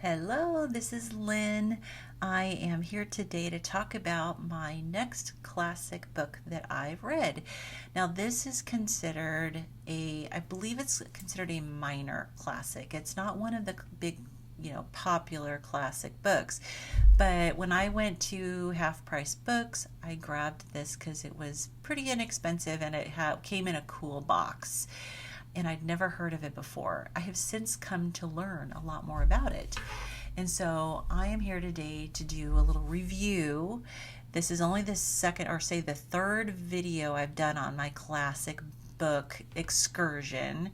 Hello, this is Lynn. I am here today to talk about my next classic book that I've read. Now, this is considered I believe it's considered a minor classic. It's not one of the big, popular classic books. But when I went to Half Price Books, I grabbed this because it was pretty inexpensive and it came in a cool box, and I'd never heard of it before. I have since come to learn a lot more about it. And so I am here today to do a little review. This is only the second, or say the third video I've done on my classic book excursion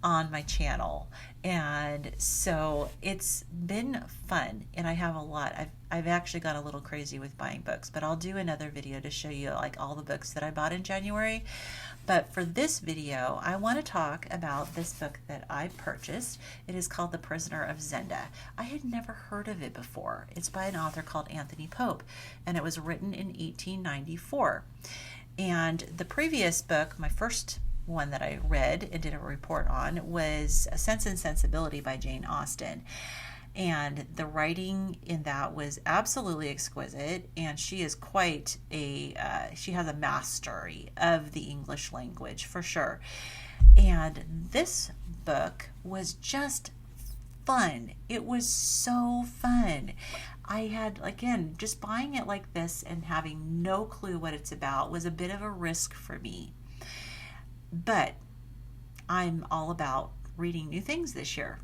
on my channel. And so it's been fun, and I have a lot. I've actually got a little crazy with buying books, but I'll do another video to show you like all the books that I bought in January. But for this video, I want to talk about this book that I purchased. It is called The Prisoner of Zenda. I had never heard of it before. It's by an author called Anthony Pope, and it was written in 1894. And the previous book, my first one that I read and did a report on, was Sense and Sensibility by Jane Austen. And the writing in that was absolutely exquisite, and she is quite she has a mastery of the English language for sure. And this book was just fun. It was so fun. I had, again, just buying it like this and having no clue what it's about was a bit of a risk for me. But I'm all about reading new things this year.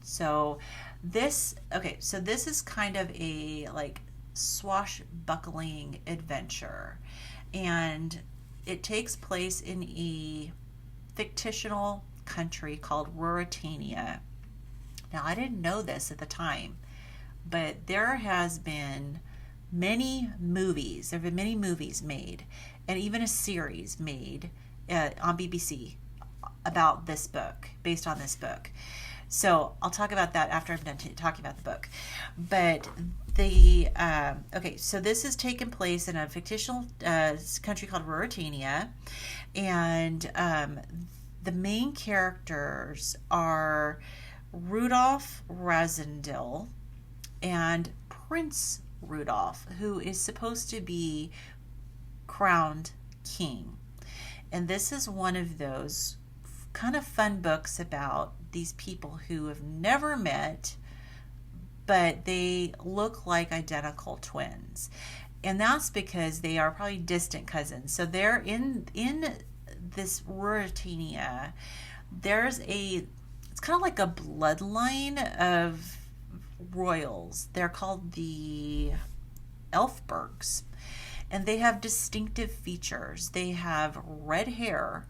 So this is kind of a like swashbuckling adventure, and it takes place in a fictional country called Ruritania. Now, I didn't know this at the time, but there have been many movies made, and even a series made on BBC about this book, based on this book. So I'll talk about that after I'm done talking about the book. But so this is taking place in a fictional country called Ruritania, and the main characters are Rudolph Rassendyll and Prince Rudolph, who is supposed to be crowned king. And this is one of those kind of fun books about these people who have never met, but they look like identical twins. And that's because they are probably distant cousins. So they're in this Ruritania. It's kind of like a bloodline of royals. They're called the Elfbergs. And they have distinctive features. They have red hair,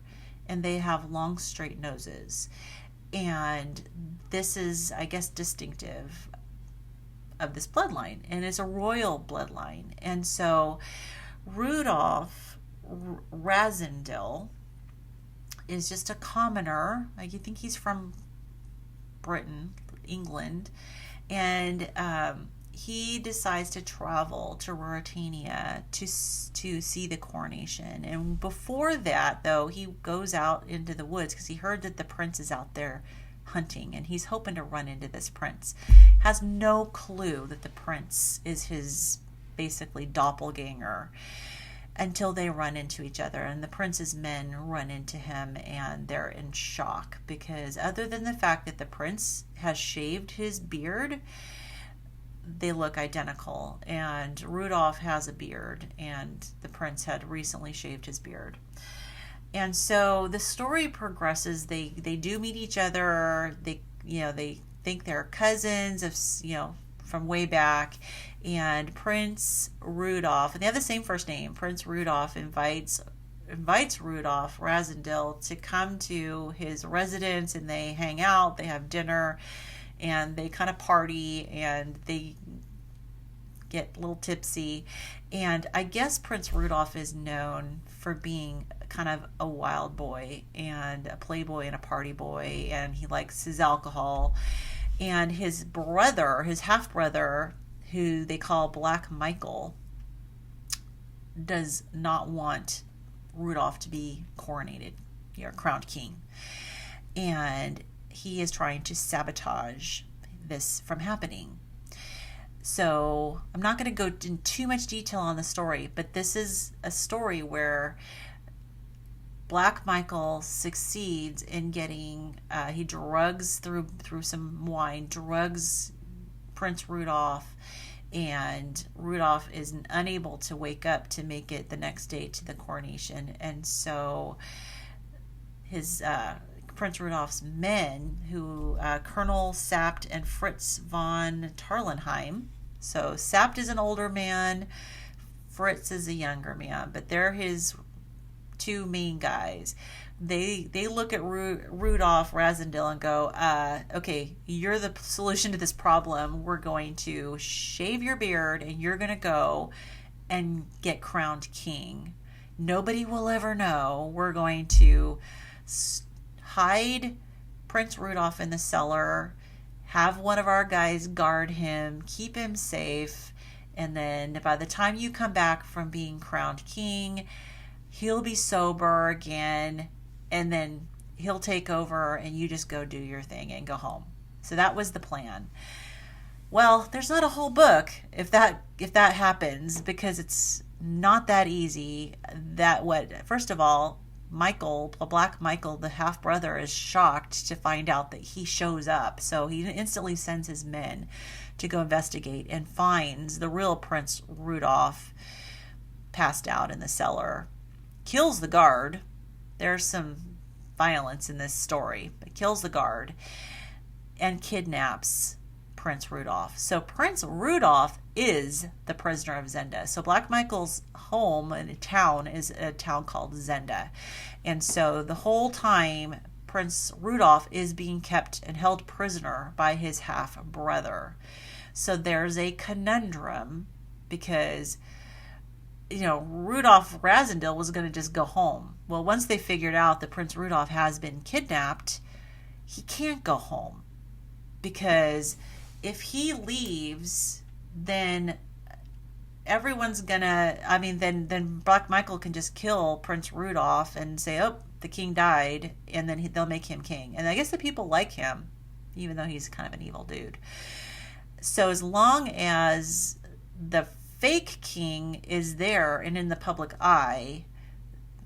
and they have long, straight noses. And this is, I guess, distinctive of this bloodline. And it's a royal bloodline. And so Rudolph Rassendyll is just a commoner. Like, you think he's from Britain, England. And he decides to travel to Ruritania to see the coronation. And before that, though, he goes out into the woods because he heard that the prince is out there hunting, and he's hoping to run into this prince. Has no clue that the prince is his basically doppelganger until they run into each other, and the prince's men run into him, and they're in shock because, other than the fact that the prince has shaved his beard, they look identical, and Rudolph has a beard, and the prince had recently shaved his beard. And so the story progresses. They do meet each other. They think they're cousins from way back. And Prince Rudolph, and they have the same first name. Prince Rudolph invites Rudolph Rassendyll to come to his residence, and they hang out. They have dinner, and they kind of party, and they get a little tipsy. And I guess Prince Rudolph is known for being kind of a wild boy and a playboy and a party boy, and he likes his alcohol. And his brother, his half-brother, who they call Black Michael, does not want Rudolph to be coronated, crowned king. And he is trying to sabotage this from happening. So I'm not going to go into too much detail on the story, but this is a story where Black Michael succeeds in getting, he drugs through some wine, drugs Prince Rudolph, and Rudolph is unable to wake up to make it the next day to the coronation. And so his Prince Rudolph's men, who Colonel Sapt and Fritz von Tarlenheim. So Sapt is an older man, Fritz is a younger man, but they're his two main guys. They look at Rudolph Rasendil and go, okay, you're the solution to this problem. We're going to shave your beard and you're going to go and get crowned king. Nobody will ever know. We're going to hide Prince Rudolph in the cellar, have one of our guys guard him, keep him safe, and then by the time you come back from being crowned king, he'll be sober again, and then he'll take over and you just go do your thing and go home. So that was the plan. Well, there's not a whole book if that happens, because it's not that easy. First of all, Black Michael, the half brother, is shocked to find out that he shows up. So he instantly sends his men to go investigate and finds the real Prince Rudolph passed out in the cellar. Kills the guard. There's some violence in this story, but kills the guard and kidnaps Prince Rudolph. So Prince Rudolph is the prisoner of Zenda. So Black Michael's home in a town is a town called Zenda. And so the whole time Prince Rudolph is being kept and held prisoner by his half brother. So there's a conundrum, because Rudolph Rasendil was going to just go home. Well, once they figured out that Prince Rudolph has been kidnapped, he can't go home, because if he leaves, then everyone's gonna, then Black Michael can just kill Prince Rudolph and say, oh, the king died, and then they'll make him king. And I guess the people like him, even though he's kind of an evil dude. So as long as the fake king is there and in the public eye,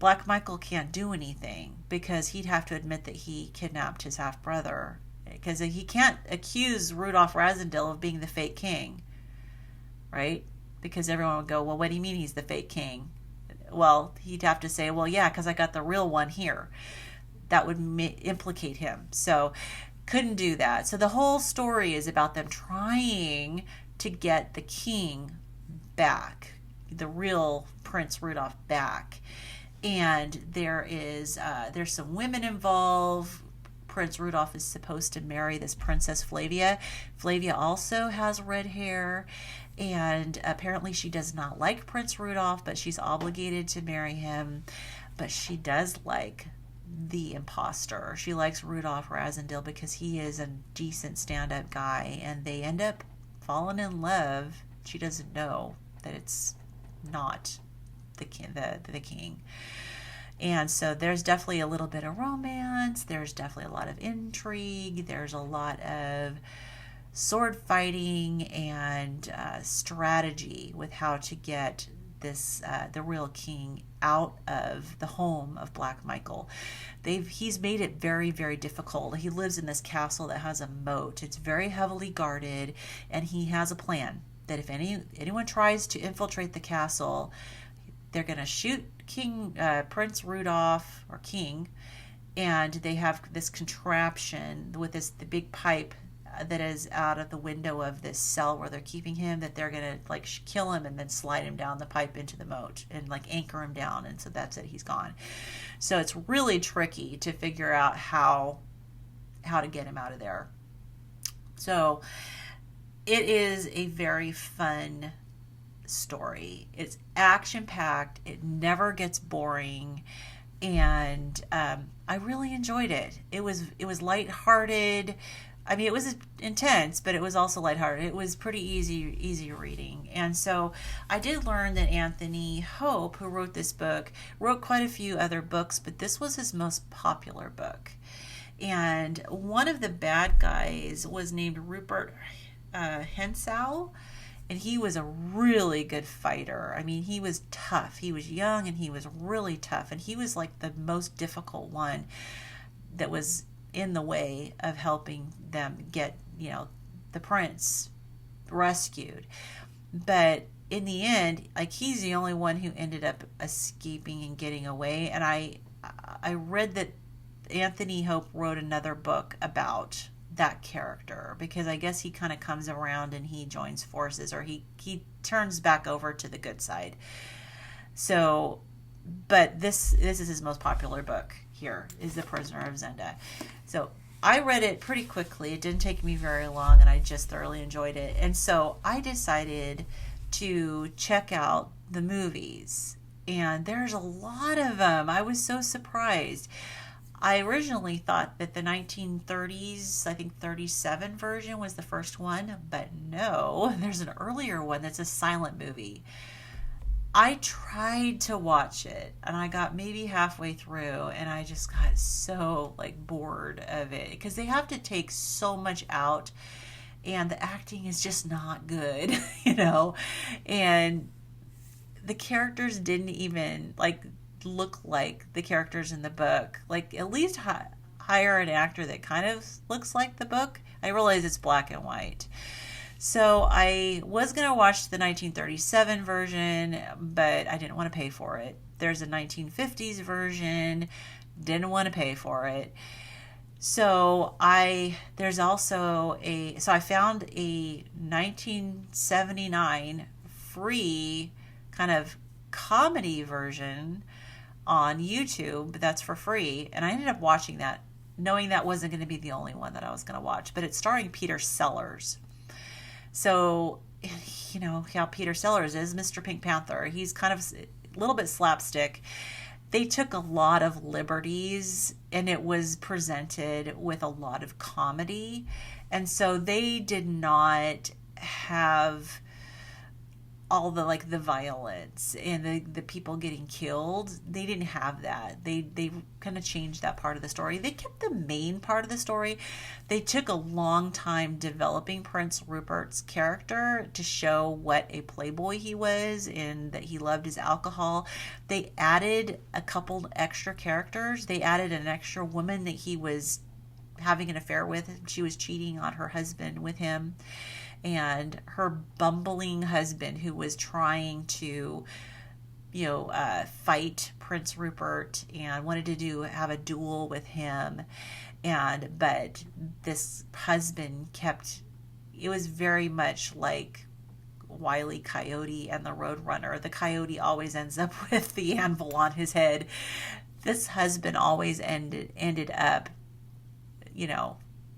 Black Michael can't do anything, because he'd have to admit that he kidnapped his half-brother, because he can't accuse Rudolph Rasendil of being the fake king, right? Because everyone would go, well, what do you mean he's the fake king? Well, he'd have to say, well, yeah, because I got the real one here. That would implicate him. So couldn't do that. So the whole story is about them trying to get the king back, the real Prince Rudolph back. And there's some women involved. Prince Rudolph is supposed to marry this Princess Flavia. Flavia also has red hair, and apparently she does not like Prince Rudolph, but she's obligated to marry him. But she does like the imposter. She likes Rudolph Rasendil because he is a decent stand-up guy, and they end up falling in love. She doesn't know that it's not the king. And so there's definitely a little bit of romance. There's definitely a lot of intrigue. There's a lot of sword fighting and strategy with how to get the real king out of the home of Black Michael. He's made it very, very difficult. He lives in this castle that has a moat. It's very heavily guarded, and he has a plan that if anyone tries to infiltrate the castle, they're going to shoot Prince Rudolph, or King, and they have this contraption with the big pipe that is out of the window of this cell where they're keeping him, that they're going to kill him and then slide him down the pipe into the moat and anchor him down, and so that's it, he's gone. So it's really tricky to figure out how to get him out of there. So it is a very fun story. It's action-packed. It never gets boring, and I really enjoyed it. It was lighthearted. I mean, it was intense, but it was also lighthearted. It was pretty easy reading. And so I did learn that Anthony Hope, who wrote this book, wrote quite a few other books, but this was his most popular book. And one of the bad guys was named Rupert Hensau, and he was a really good fighter. I mean, he was tough. He was young and he was really tough, and he was like the most difficult one that was in the way of helping them get, the prince rescued. But in the end, like, he's the only one who ended up escaping and getting away. And I read that Anthony Hope wrote another book about that character, because I guess he kind of comes around and he joins forces, or he turns back over to the good side. So, but this is his most popular book here, is The Prisoner of Zenda. So I read it pretty quickly. It didn't take me very long, and I just thoroughly enjoyed it. And so I decided to check out the movies, and there's a lot of them. I was so surprised. I originally thought that the 1930s, I think 37 version was the first one, but no, there's an earlier one that's a silent movie. I tried to watch it, and I got maybe halfway through, and I just got so bored of it, because they have to take so much out, and the acting is just not good, and the characters didn't even look like the characters in the book. At least hire an actor that kind of looks like the book. I realize it's black and white. So I was going to watch the 1937 version, but I didn't want to pay for it. There's a 1950s version, didn't want to pay for it. So I found a 1979 free kind of comedy version on YouTube that's for free, and I ended up watching that, knowing that wasn't going to be the only one that I was going to watch, but it's starring Peter Sellers. So, how Peter Sellers is, Mr. Pink Panther. He's kind of a little bit slapstick. They took a lot of liberties, and it was presented with a lot of comedy. And so they did not have all the violence and the people getting killed. They didn't have that. They kind of changed that part of the story. They kept the main part of the story. They took a long time developing Prince Rupert's character to show what a playboy he was, and that he loved his alcohol. They added a couple extra characters. They added an extra woman that he was having an affair with. She was cheating on her husband with him. And her bumbling husband, who was trying to, fight Prince Rupert and wanted to have a duel with him. But this husband it was very much like Wile E. Coyote and the Roadrunner. The coyote always ends up with the anvil on his head. This husband always ended up,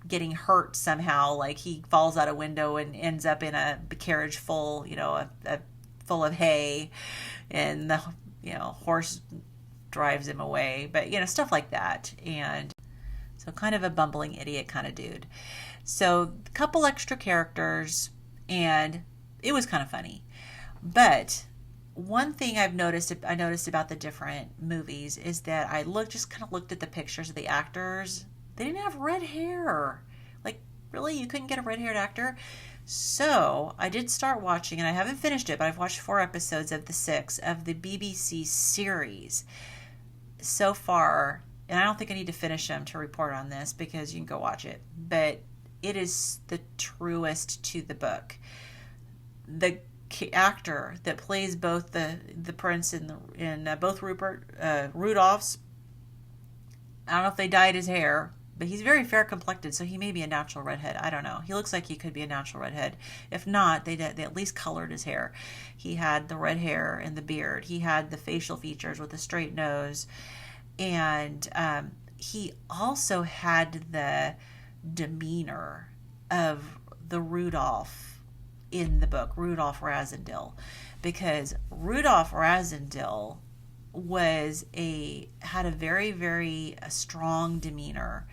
getting hurt somehow. Like, he falls out a window and ends up in a carriage full, full of hay, and the horse drives him away. But stuff like that. And so kind of a bumbling idiot kind of dude. So a couple extra characters, and it was kind of funny. But one thing I noticed about the different movies is that I just kind of looked at the pictures of the actors. They didn't have red hair. Really? You couldn't get a red-haired actor? So I did start watching, and I haven't finished it, but I've watched 4 episodes of the 6 of the BBC series so far. And I don't think I need to finish them to report on this, because you can go watch it. But it is the truest to the book. The actor that plays both the prince and both Rudolph's, I don't know if they dyed his hair, but he's very fair complected, so he may be a natural redhead. I don't know. He looks like he could be a natural redhead. If not, they at least colored his hair. He had the red hair and the beard. He had the facial features with a straight nose. And he also had the demeanor of the Rudolph in the book, Rudolph Rassendyll. Because Rudolph Rassendyll had a very, very strong demeanor.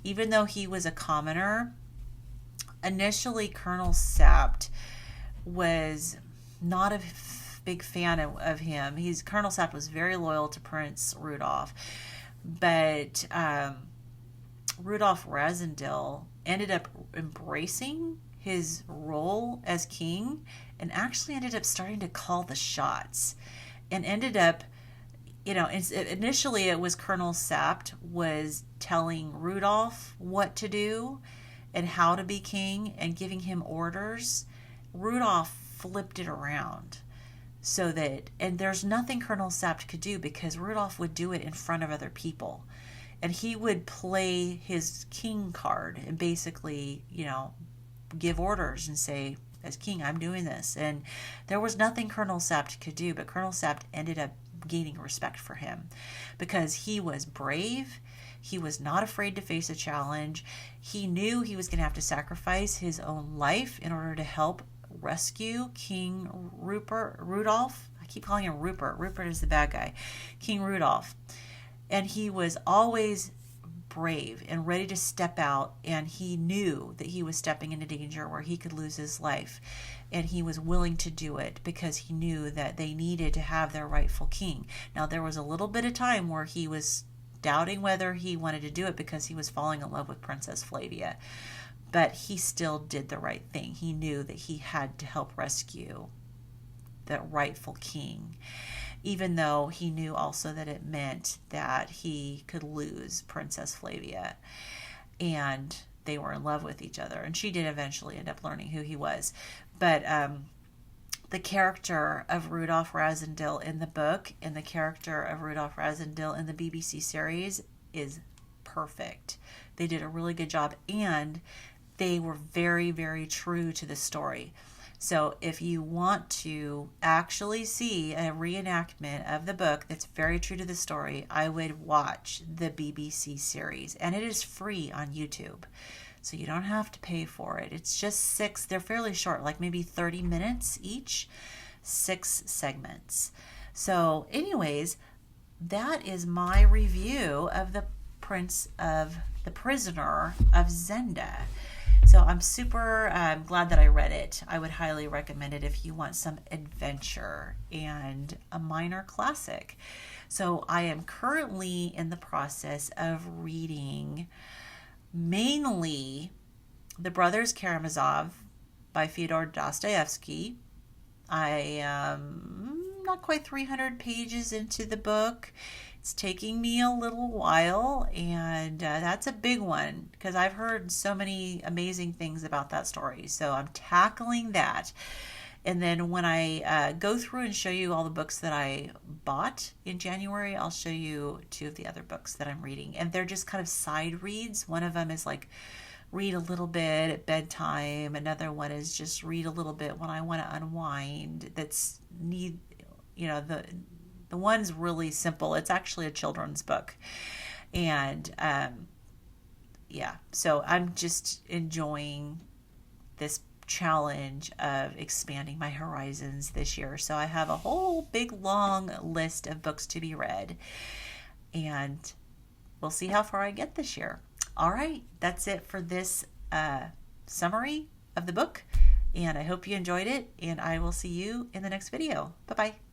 Even though he was a commoner, initially Colonel Sapt was not a big fan of him. Colonel Sapt was very loyal to Prince Rudolph, but Rudolf Rasendil ended up embracing his role as king and actually ended up starting to call the shots and ended up, initially it was Colonel Sapt was telling Rudolph what to do and how to be king and giving him orders. Rudolph flipped it around so that, and there's nothing Colonel Sapt could do because Rudolph would do it in front of other people. And he would play his king card and basically, give orders and say, as king, I'm doing this. And there was nothing Colonel Sapt could do, but Colonel Sapt ended up gaining respect for him because he was brave. He was not afraid to face a challenge. He knew he was going to have to sacrifice his own life in order to help rescue King Rudolph. I keep calling him Rupert. Rupert is the bad guy. King Rudolph. And he was always brave and ready to step out, and he knew that he was stepping into danger where he could lose his life, and he was willing to do it because he knew that they needed to have their rightful king. Now, there was a little bit of time where he was doubting whether he wanted to do it because he was falling in love with Princess Flavia, but he still did the right thing. He knew that he had to help rescue the rightful king, even though he knew also that it meant that he could lose Princess Flavia, and they were in love with each other, and she did eventually end up learning who he was. But the character of Rudolf Rasendil in the book and the character of Rudolf Rasendil in the BBC series is perfect. They did a really good job, and they were very, very true to the story. So if you want to actually see a reenactment of the book that's very true to the story, I would watch the BBC series. And it is free on YouTube. So you don't have to pay for it. It's just they're fairly short, like maybe 30 minutes each, 6 segments. So anyways, that is my review of the Prisoner of Zenda. So I'm super glad that I read it. I would highly recommend it if you want some adventure and a minor classic. So I am currently in the process of reading mainly The Brothers Karamazov by Fyodor Dostoevsky. I am not quite 300 pages into the book. It's taking me a little while, and that's a big one because I've heard so many amazing things about that story. So I'm tackling that. And then when I go through and show you all the books that I bought in January, I'll show you 2 of the other books that I'm reading. And they're just kind of side reads. One of them is like read a little bit at bedtime. Another one is just read a little bit when I want to unwind. The one's really simple. It's actually a children's book. And so I'm just enjoying this challenge of expanding my horizons this year. So I have a whole big long list of books to be read, and we'll see how far I get this year. All right, that's it for this summary of the book, and I hope you enjoyed it, and I will see you in the next video. Bye-bye.